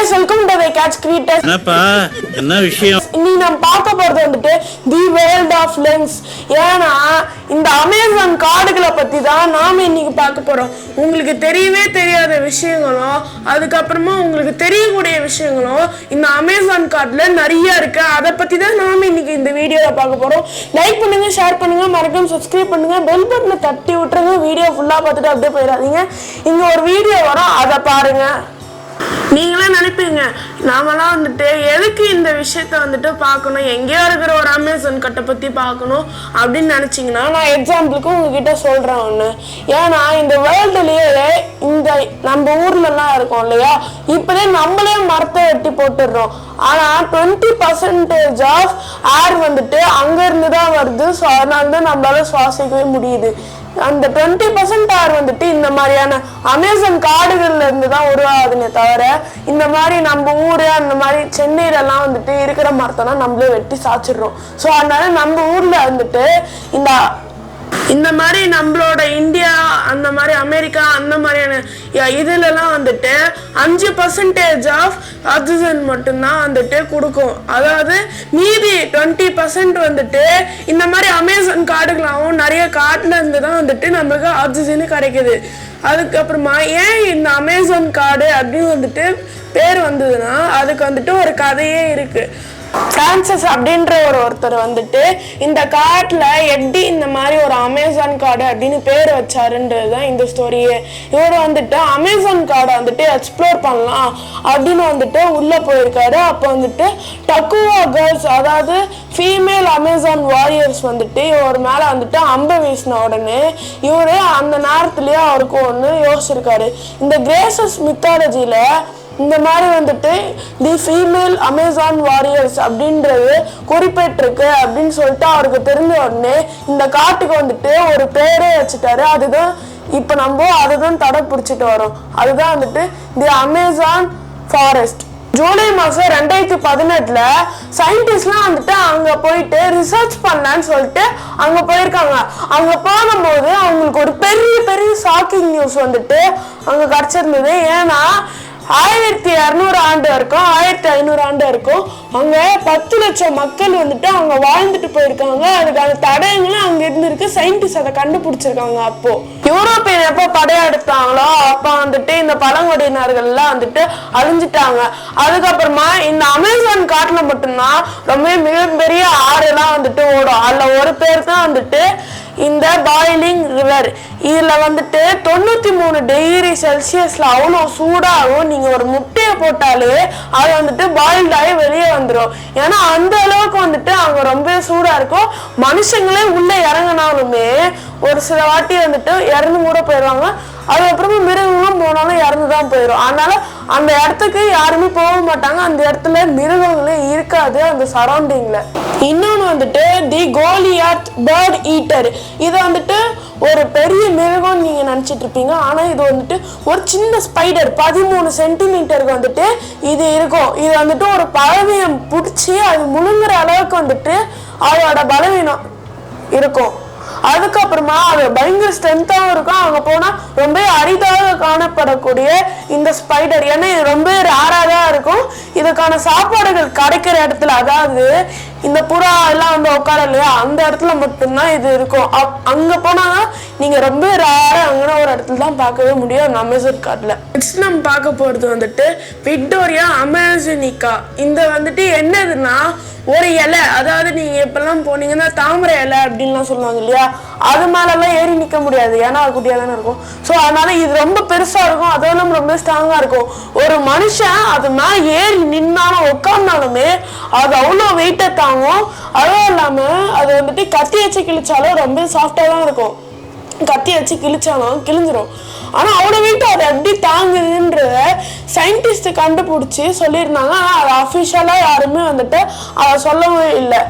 guys, welcome to the Catch Creators. என்ன விஷயம்? இன்னைக்கு நம்ம பார்க்க போறது வந்துட்டு தி வேர்ல்ட் ஆஃப் லென்ஸ். ஏன்னா இந்த அமேசான் காடுகளை பத்தி தான் நாம இன்னைக்கு பார்க்க போறோம். உங்களுக்கு தெரியவே தெரியாத விஷயங்களும் அதுக்கப்புறமா உங்களுக்கு தெரியக்கூடிய விஷயங்களும் இந்த அமேசான் காட்டுல நிறைய இருக்கு. அதை பத்தி தான் நாம இன்னைக்கு இந்த வீடியோல பார்க்க போறோம். லைக் பண்ணுங்க, ஷேர் பண்ணுங்க, மறக்காம சப்ஸ்கிரைப் பண்ணுங்க, பெல் பட்டனை தட்டி விட்டுருங்க. வீடியோ ஃபுல்லா பார்த்துட்டு அப்படியே போயிடாதீங்க. இங்க ஒரு வீடியோ வரும், அதை பாருங்க. நீங்களே நினைப்பீங்க நாமெல்லாம் வந்துட்டு எதுக்கு இந்த விஷயத்த வந்துட்டு பார்க்கணும், எங்கேயோ இருக்கிற ஒரு அமேசான் கட்டை பற்றி பார்க்கணும் அப்படின்னு நினச்சிங்கன்னா, நான் எக்ஸாம்பிளுக்கு உங்ககிட்ட சொல்கிறேன் ஒன்று. ஏன்னா இந்த வேர்ல்டுலேயே இந்த நம்ம ஊர்லலாம் இருக்கோம் இல்லையா, இப்போதே நம்மளே மரத்தை வெட்டி போட்டுடுறோம். ஆனால் 20% ஆஃப் ஏர் வந்துட்டு அங்கேருந்து தான் வருது. ஸோ அதனால தான் நம்மளால சுவாசிக்கவே முடியுது. அந்த 20% ஏர் வந்துட்டு இந்த மாதிரியான அமேசான் காடுகள்ல இருந்து தான் உருவாகுதுன்னே தவிர, இந்த மாதிரி நம்ம ஊரு அந்த மாதிரி சென்னையிலலாம் வந்துட்டு இருக்கிற மரத்தெல்லாம் நம்மளே வெட்டி சாச்சிடுறோம். ஸோ அதனால நம்ம ஊர்ல வந்துட்டு இந்த மாதிரி நம்மளோட இந்தியா அந்த மாதிரி அமெரிக்கா அந்த மாதிரியான இதுலலாம் வந்துட்டு 5% ஆஃப் ஆக்சிஜன் மட்டும்தான் வந்துட்டு கொடுக்கும். அதாவது மீதி 20% வந்துட்டு இந்த மாதிரி அமேசான் காடுகளாகவும் நிறைய காட்டுல இருந்து தான் வந்துட்டு நம்மளுக்கு ஆக்சிஜன் கிடைக்குது. அதுக்கப்புறமா ஏன் இந்த அமேசான் காடு அப்படின்னு வந்துட்டு பேர் வந்ததுன்னா, அதுக்கு வந்துட்டு ஒரு கதையே இருக்கு. பிரான்சிஸ் அப்படின்ற ஒருத்தர் வந்துட்டு இந்த காட்டுல எப்படி இந்த மாதிரி ஒரு அமேசான் காடு அப்படின்னு பேர் வச்சாருன்றது தான் இந்த ஸ்டோரியே. இவர் வந்துட்டு அமேசான் காடை வந்துட்டு எக்ஸ்ப்ளோர் பண்ணலாம் அப்படின்னு வந்துட்டு உள்ள போயிருக்காரு. அப்போ வந்துட்டு டக்குவா கேர்ள்ஸ், அதாவது ஃபீமேல் அமேசான் வாரியர்ஸ் வந்துட்டு இவர் மேல வந்துட்டு அம்பை வீசின உடனே இவரு அந்த நேரத்திலேயே அவருக்கு ஒன்று யோசிச்சிருக்காரு. இந்த கிரேசஸ் மித்தாலஜியில இந்த மாதிரி வந்துட்டு தி ஃபீமேல் அமேசான் வாரியர்ஸ் அப்படின்றது குறிப்பிட்டிருக்கு அப்படின்னு சொல்லிட்டு அவருக்கு தெரிஞ்ச உடனே இந்த காட்டுக்கு வந்துட்டு ஒரு பேரே வச்சுட்டாரு. அதுதான் இப்போ நம்ம அதுதான் தடை பிடிச்சிட்டு வரோம். அதுதான் வந்துட்டு தி அமேசான் ஃபாரஸ்ட். ஜூலை மாதம் 2018 சயின்டிஸ்ட்லாம் வந்துட்டு அங்கே போயிட்டு ரிசர்ச் பண்ணலான்னு சொல்லிட்டு அங்கே போயிருக்காங்க. அங்கே போகும்போது அவங்களுக்கு ஒரு பெரிய பெரிய ஷாக்கிங் நியூஸ் வந்துட்டு அங்கே கிடச்சிருந்தது. ஏன்னா 1200 ஆண்டு இருக்கும், 1500 ஆண்டு இருக்கும். அங்க 10 லட்சம் மக்கள் வந்துட்டு அவங்க வாழ்ந்துட்டு போயிருக்காங்க. அதுக்கான தடயங்களும் அங்க இருந்திருக்கு. சயின்டிஸ்ட் அதை கண்டுபிடிச்சிருக்காங்க. அப்போ யூரோப்பியன் எப்போ படையெடுத்தாங்களோ அப்ப வந்துட்டு இந்த பழங்குடியினர்கள் எல்லாம் வந்துட்டு அழிஞ்சிட்டாங்க. அதுக்கப்புறமா இந்த அமேசான் காட்டுல மட்டும்தான் ரொம்ப மிகப்பெரிய ஆறுலாம் வந்துட்டு ஓடும். அதுல ஒரு பேர் தான் வந்துட்டு இந்த பாயிலிங் ரிவர். இதுல வந்துட்டு 93 டிகிரி செல்சியஸ்ல அவ்வளோ சூடாகும். நீங்க ஒரு முட்டையை போட்டாலே அது வந்துட்டு பாயில்ட் ஆகி வெளியே வந்துடும். ஏன்னா அந்த அளவுக்கு வந்துட்டு அங்க ரொம்ப சூடா இருக்கும். மனுஷங்களே உள்ள இறங்கினாலுமே ஒரு சில வாட்டி வந்துட்டு இறந்து கூட போயிடுவாங்க. அதுக்கப்புறமா மிருகங்களும் போனாலும் இறந்துதான் போயிடும். அதனால அந்த இடத்துக்கு யாருமே போக மாட்டாங்க. அந்த இடத்துல மிருகங்களே இருக்காது அந்த சரௌண்டிங்ல. இன்னொன்று வந்துட்டு தி கோலியாத் பேர்ட் ஈட்டர். இதை வந்துட்டு ஒரு பெரிய மிருகம் நீங்க நினைச்சிட்டு இருப்பீங்க. ஆனா இது வந்துட்டு ஒரு சின்ன ஸ்பைடர் 13 சென்டிமீட்டருக்கு வந்துட்டு இது இருக்கும். இது வந்துட்டு ஒரு பறவையை பிடிச்சி அது முழுங்குற அளவுக்கு வந்துட்டு அதோட பலவீனம் இருக்கும். அதுக்கப்புறமா அது பயங்கர ஸ்ட்ரென்த்தாகவும் இருக்கும். அங்கே போனால் ரொம்ப அரிதாக காணப்படக்கூடிய இந்த ஸ்பைடர், ஏன்னா இது ரொம்ப ரேராக தான் இருக்கும். இதுக்கான சாப்பாடுகள் கிடைக்கிற இடத்துல, அதாவது இந்த புறா எல்லாம் வந்து உட்கார இல்லையா, அந்த இடத்துல மட்டும்தான் இது இருக்கும். அங்கே போனால் நீங்கள் ரொம்ப ரேராக அங்கே ஒரு இடத்துல தான் பார்க்கவே முடியும் அந்த அமேசான் காட்டில். நெக்ஸ்ட் நம்ம பார்க்க போகிறது வந்துட்டு விக்டோரியா அமேசானிகா. இந்த வந்துட்டு என்னதுன்னா ஒரு இலை, அதாவது நீங்க இப்பெல்லாம் போனீங்கன்னா தாமரை இலை அப்படின்லாம் சொல்லுவாங்க இல்லையா, அது மேலெல்லாம் ஏறி நிற்க முடியாது. ஏன்னா அது குட்டியாக தானே இருக்கும். ஸோ அதனால இது ரொம்ப பெருசா இருக்கும். அதெல்லாம் ரொம்ப ஸ்ட்ராங்கா இருக்கும். ஒரு மனுஷன் அது மேலே ஏறி நின்னாலும் உட்கார்ந்தாலுமே அது அவ்வளோ வெயிட்டை தாங்கும். அதுவும் இல்லாம அது வந்துட்டு கத்தி வச்சு கிழிச்சாலும் ரொம்ப சாஃப்டா தான் இருக்கும். கத்தி வச்சு கிழிச்சாலும் கிழிஞ்சிரும். ஆனா அவ்வளோ வெயிட் அதை எப்படி தாங்குதுன்றத சயின்டிஸ்ட் கண்டுபிடிச்சி சொல்லியிருந்தாங்க. ஆனால் அது அஃபிஷியலா யாருமே வந்துட்டு அதை சொல்லவே இல்லை.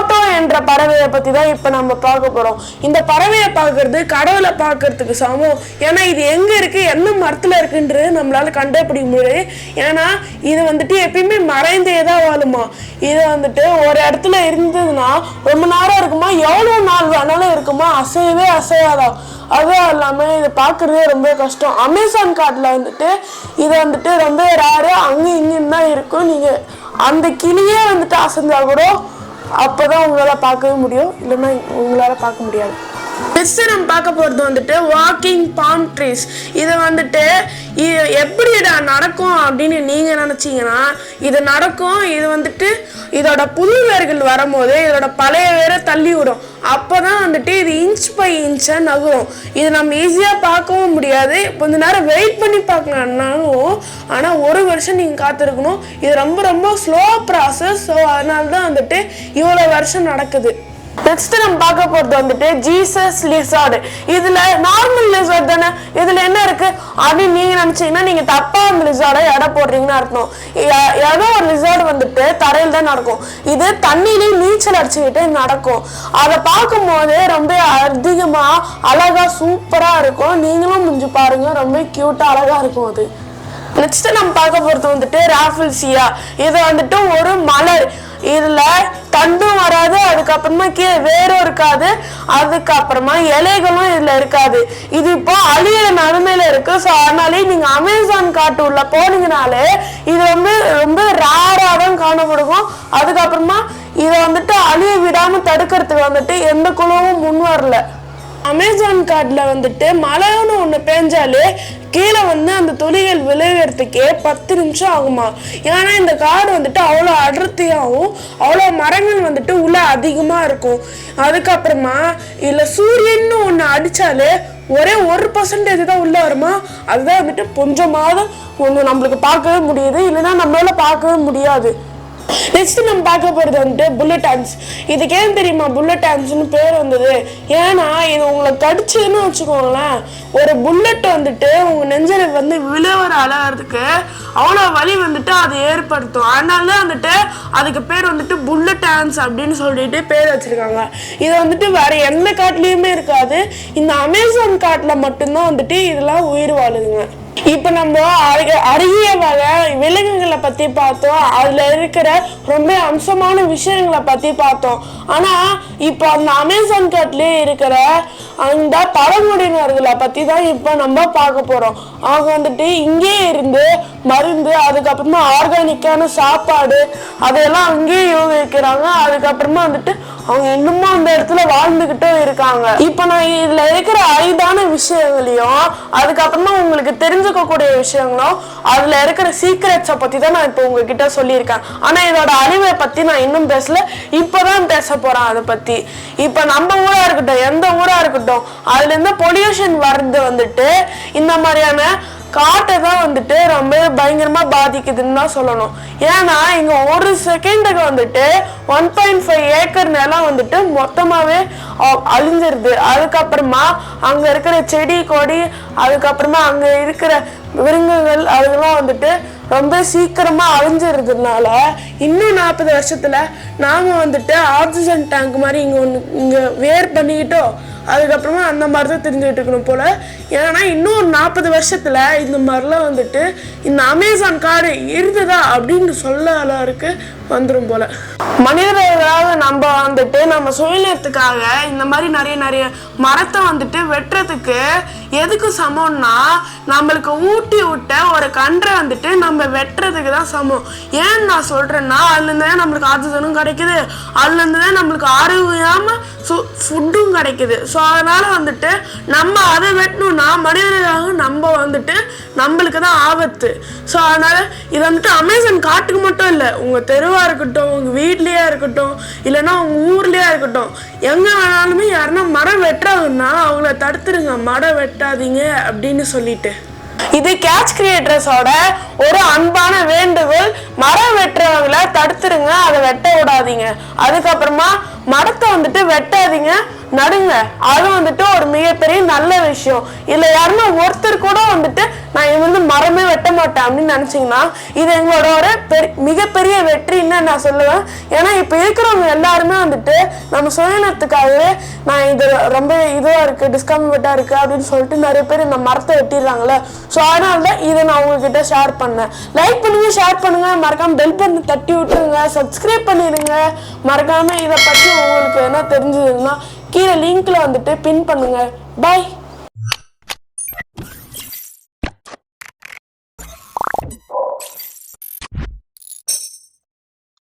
டொமேட்டோ என்ற பறவையை பத்தி தான் இப்ப நம்ம பார்க்க போறோம். இந்த பறவையை பார்க்கறது கடவுளை பார்க்கறதுக்கு சமம். ஏன்னா இது எங்க இருக்கு, என்ன மரத்துல இருக்குன்றது நம்மளால கண்டுபிடிக்க முடியாது. ஏன்னா இது வந்துட்டு எப்பயுமே மறைந்தே தான் வாழுமா. இது வந்துட்டு ஒரு இடத்துல இருந்ததுன்னா ரொம்ப நேரம் இருக்குமா, எவ்வளவு நாள் வேணாலும் இருக்குமா, அசையவே அசையாதான். அதுவும் இல்லாமல் இதை பார்க்குறதே ரொம்ப கஷ்டம். அமேசான் காட்டில் வந்துட்டு இது வந்துட்டு ரொம்ப ரேரு, அங்கேயும் இங்கேயும் தான் இருக்கும். நீங்கள் அந்த கிளியே வந்துட்டு அசைஞ்சா கூட அப்போ தான் உங்களால் பார்க்கவே முடியும், இல்லைன்னா உங்களால் பார்க்க முடியாது. நெக்ஸ்ட் நம்ம பார்க்க போகிறது வந்துட்டு வாக்கிங் பாம் ட்ரீஸ். இதை வந்துட்டு எப்படி நடக்கும் அப்படின்னு நீங்கள் நினச்சிங்கன்னா இது நடக்கும். இது வந்துட்டு இதோட புது வேர்கள் வரும்போது இதோட பழைய வேரை தள்ளி விடும். அப்போ தான் வந்துட்டு இது இன்ச் பை இன்ச்சாக நகரும். இது நம்ம ஈஸியாக பார்க்கவும் முடியாது, கொஞ்ச நேரம் வெயிட் பண்ணி பார்க்கலான்னாலும். ஆனால் ஒரு வருஷம் நீங்கள் காத்திருக்கணும். இது ரொம்ப ரொம்ப ஸ்லோ ப்ராசஸ். ஸோ அதனால தான் வந்துட்டு இவ்வளோ வருஷம் நடக்குது. நெக்ஸ்ட் நம்ம பார்க்க போறது வந்துட்டு ஜீசஸ் லிசார்டு. இதுல நார்மல் லிசார்ட் தானே, இதுல என்ன இருக்கு அப்படின்னு நீங்க நினைச்சீங்கன்னா நீங்க தப்பா அந்த லிசார்டை எடை போடுறீங்கன்னு அர்த்தம். ஏதோ ஒரு லிசார்டு வந்துட்டு தரையில் தான் நடக்கும். இது தண்ணியிலையும் நீச்சல் அடிச்சுக்கிட்டு நடக்கும். அதை பார்க்கும் போதே ரொம்ப அதிகமா அழகா சூப்பரா இருக்கும். நீங்களும் முடிஞ்சு பாருங்க, ரொம்ப கியூட்டா அழகா இருக்கும் அது. நெக்ஸ்ட் நம்ம பார்க்க போறது வந்துட்டு ராஃபில்சியா. இது வந்துட்டு ஒரு மலர். இதுல தண்டும் வராது, அதுக்கப்புறமா கீழே வேரும் இருக்காது, அதுக்கப்புறமா இலைகளும் இதுல இருக்காது. இது இப்போ அழியிற நிலைமையில இருக்கு. ஸோ அதனாலே நீங்க அமேசான் காட்டு உள்ள போனீங்கனாலே இது வந்து ரொம்ப ரேரா தான் காணப்படுக்கும். அதுக்கப்புறமா இதை வந்துட்டு அழிய விடாம தடுக்கிறதுக்கு வந்துட்டு எந்த குழுவும் முன் வரல. அமேசான் காட்டில் வந்துட்டு மழைன்னு ஒன்று பெஞ்சாலே கீழே வந்து அந்த துளிகள் விளைகிறதுக்கே 10 நிமிஷம் ஆகுமா. ஏன்னா இந்த காடு வந்துட்டு அவ்வளோ அடர்த்தியாகவும் அவ்வளோ மரங்கள் வந்துட்டு உள்ள அதிகமாக இருக்கும். அதுக்கப்புறமா இல்லை சூரியன்னு ஒன்று அடித்தாலே ஒரே 1% தான் உள்ள வருமா. அதுதான் வந்துட்டு கொஞ்சமாவது ஒன்று நம்மளுக்கு பார்க்கவே முடியுது, இல்லைன்னா நம்மளால பார்க்கவே முடியாது. நெக்ஸ்ட் நம்ம பார்க்க போறது வந்துட்டு புல்லட் ஆன்ஸ். இதுக்கு ஏன் தெரியுமா புல்லட் ஆன்ஸ்னு பேர் வந்தது? ஏன்னா இது உங்களை கடிச்சதுன்னு வச்சுக்கோங்களேன், ஒரு புல்லட் வந்துட்டு உங்க நெஞ்சில வந்து விழுவற அளவுக்கு அவ்வளோ வலி வந்துட்டு அது ஏற்படுத்தும். அதனால தான் வந்துட்டு அதுக்கு பேர் வந்துட்டு புல்லட் ஆன்ஸ் அப்படின்னு சொல்லிட்டு பேர் வச்சிருக்காங்க. இது வந்துட்டு வேற எந்த காட்டுலயுமே இருக்காது, இந்த அமேசான் காட்டுல மட்டும்தான் வந்துட்டு இதெல்லாம் உயிர் வாழுதுங்க. இப்போ நம்ம அருகிய வகை விலங்குகளை பற்றி பார்த்தோம், அதில் இருக்கிற ரொம்ப அம்சமான விஷயங்களை பற்றி பார்த்தோம். ஆனால் இப்போ அந்த அமேசான் காட்டிலே இருக்கிற அந்த பழங்குடியினர்களை பற்றி தான் இப்போ நம்ம பார்க்க போகிறோம். அவங்க வந்துட்டு இங்கே இருந்து மருந்து, அதுக்கப்புறமா ஆர்கானிக்கான சாப்பாடு அதையெல்லாம் அங்கேயே யோகிக்கிறாங்க. அதுக்கப்புறமா வந்துட்டு அவங்க இன்னுமும் அந்த இடத்துல வாழ்ந்துகிட்டும் இருக்காங்க. இப்போ நான் இதுல இருக்கிற அரிதான விஷயங்களையும் அதுக்கப்புறமா உங்களுக்கு தெரிஞ்சுக்கக்கூடிய விஷயங்களும் அதுல இருக்கிற சீக்ரெட்ஸை பத்தி தான் நான் இப்போ உங்ககிட்ட சொல்லியிருக்கேன். ஆனா இதோட அழிவை பத்தி நான் இன்னும் பேசல, இப்பதான் பேச போறேன் அதை பத்தி. இப்ப நம்ம ஊரா இருக்கட்டும், எந்த ஊரா இருக்கட்டும், அதுல இருந்து பொல்யூஷன் வர்றது வந்துட்டு இந்த மாதிரியான காட்டை தான் வந்துட்டு ரொம்ப பயங்கரமா பாதிக்குதுன்னு தான் சொல்லணும். ஏன்னா இங்க ஒரு செகண்டுக்கு வந்துட்டு 1.5 ஏக்கர் நிலம் வந்துட்டு மொத்தமாவே அழிஞ்சிருது. அதுக்கப்புறமா அங்க இருக்கிற செடி கொடி, அதுக்கப்புறமா அங்க இருக்கிற விலங்குகள் அதெல்லாம் வந்துட்டு ரொம்ப சீக்கிரமா அழிஞ்சிருதுனால இன்னும் 40 வருஷத்துல நாம வந்துட்டு ஆக்சிஜன் டேங்க் மாதிரி இங்க வேர் பண்ணிக்கிட்டோம். அதுக்கப்புறமா அந்த மாதிரி தான் தெரிஞ்சுக்கிட்டு இருக்கணும் போல. ஏன்னா இன்னும் 40 வருஷத்துல இந்த மாதிரிலாம் வந்துட்டு இந்த அமேசான் காடு இருந்ததா அப்படின்னு சொல்ல அளவுக்கு வந்துடும் போல. மனிதர்களாக நம்ம வந்துட்டு நம்ம சுயநலத்துக்காக இந்த மாதிரி நிறைய மரத்தை வந்துட்டு வெட்டுறதுக்கு எதுக்கு சமம்னா, நம்மளுக்கு ஊட்டி விட்ட ஒரு கன்றை வந்துட்டு நம்ம வெட்டுறதுக்கு தான் சமம். ஏன்னு நான் சொல்றேன்னா, அதுல இருந்து நம்மளுக்கு ஆக்சிஜனும் கிடைக்குது, அதுல இருந்து நம்மளுக்கு ஆரோக்கியமா ஃபுட்டும் கிடைக்குது. ஸோ அதனால வந்துட்டு நம்ம அதை வெட்டணும்னா மனிதர்களாக நம்ம வந்துட்டு நம்மளுக்கு தான் ஆபத்து. ஸோ அதனால இது வந்துட்டு அமேசான் காட்டுக்கு மட்டும் இல்லை, உங்க தெருவா இருக்கட்டும், உங்க வீட்லயே இருக்கட்டும், இல்லைன்னா உங்க ஊர்லயே இருக்கட்டும், எங்க வேணாலுமே யாருன்னா மரம் வெட்டுறாங்கன்னா அவங்கள தடுத்துருங்க, மரம் வெட்டாதீங்க அப்படின்னு சொல்லிட்டு. இது கேட்ச் கிரியேட்டர்ஸோட ஒரு அன்பான வேண்டுகோள். மரம் வெட்டுறவங்களை தடுத்துருங்க, அதை வெட்ட விடாதீங்க. அதுக்கப்புறமா மரத்தை வந்துட்டு வெட்டாதீங்க, நடுங்க. அது வந்துட்டு ஒரு மிகப்பெரிய நல்ல விஷயம். இல்ல யாருன்னா ஒருத்தர் கூட வந்துட்டு நான் இது வந்து மரமே வெட்ட மாட்டேன் அப்படின்னு நினைச்சீங்கன்னா இது எங்களோட ஒரு மிகப்பெரிய வெற்றின்னு நான் சொல்லுவேன். ஏன்னா இப்ப இருக்கிறவங்க எல்லாருமே வந்துட்டு நம்ம சுயநலத்துக்காகவே நான் இது ரொம்ப இதுவா இருக்கு, டிஸ்கம்ஃபர்ட்டா இருக்கு அப்படின்னு சொல்லிட்டு நிறைய பேர் இந்த மரத்தை வெட்டிடுறாங்களே. ஸோ அதனாலதான் இதை நான் உங்ககிட்ட ஷேர் பண்ணேன். லைக் பண்ணுங்க, ஷேர் பண்ணுங்க, மறக்காம பெல் பட்டன் தட்டி விட்டுருங்க, சப்ஸ்கிரைப் பண்ணிடுங்க. மறக்காம இதை பத்தி உங்களுக்கு என்ன தெரிஞ்சதுன்னா கீழே லிங்க்ல வந்துட்டு பின் பண்ணுங்க. பாய்.